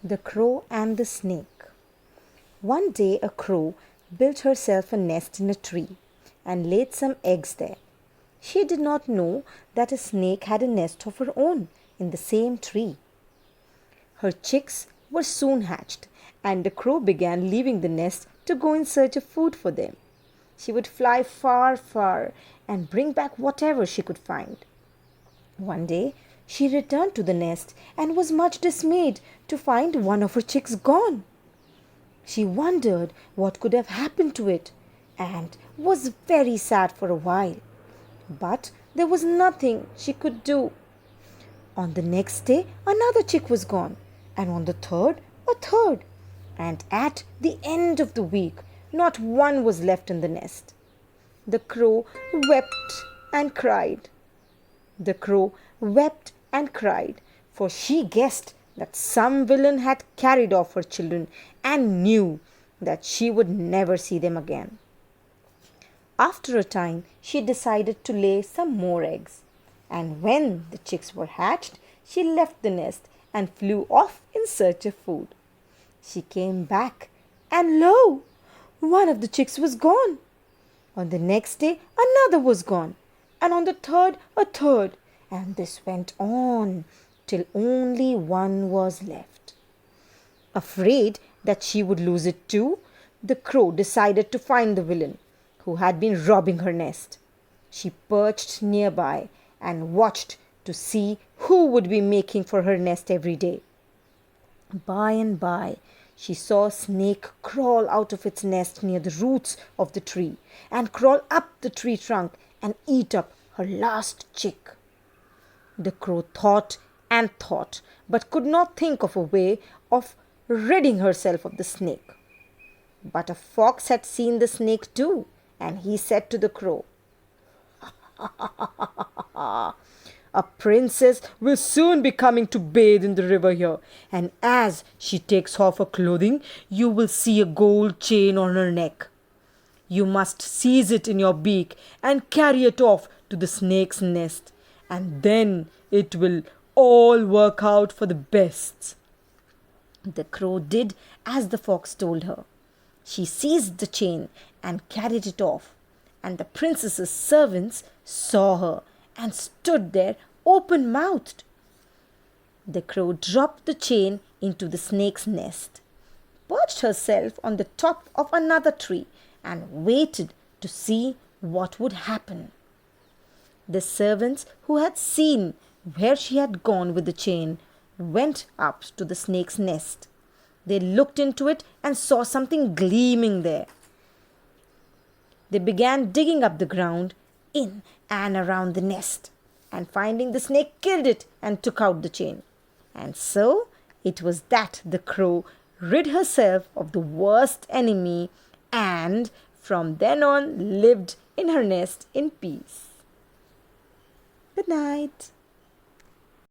The Crow and the Snake. One day a crow built herself a nest in a tree and laid some eggs there. She did not know that a snake had a nest of her own in the same tree. Her chicks were soon hatched, and the crow began leaving the nest to go in search of food for them. She would fly far, far and bring back whatever she could find. One day she returned to the nest and was much dismayed to find one of her chicks gone. She wondered what could have happened to it and was very sad for a while. But there was nothing she could do. On the next day, another chick was gone, and on the third, a third. And at the end of the week, not one was left in the nest. The crow wept and cried. The crow wept and cried, for she guessed that some villain had carried off her children and knew that she would never see them again. After a time, she decided to lay some more eggs, and when the chicks were hatched, she left the nest and flew off in search of food. She came back, and lo! One of the chicks was gone. On the next day, another was gone, and on the third, a third, and this went on till only one was left. Afraid that she would lose it too, the crow decided to find the villain who had been robbing her nest. She perched nearby and watched to see who would be making for her nest every day. By and by, she saw a snake crawl out of its nest near the roots of the tree and crawl up the tree trunk and eat up her last chick. The crow thought and thought, but could not think of a way of ridding herself of the snake. But a fox had seen the snake too, and he said to the crow, "A princess will soon be coming to bathe in the river here, and as she takes off her clothing, you will see a gold chain on her neck. You must seize it in your beak and carry it off to the snake's nest, and then it will all work out for the best." The crow did as the fox told her. She seized the chain and carried it off, and the princess's servants saw her and stood there open-mouthed. The crow dropped the chain into the snake's nest, perched herself on the top of another tree, and waited to see what would happen. The servants who had seen where she had gone with the chain went up to the snake's nest. They looked into it and saw something gleaming there. They began digging up the ground in and around the nest, and finding the snake, killed it and took out the chain. And so it was that the crow rid herself of the worst enemy and from then on lived in her nest in peace. Good night.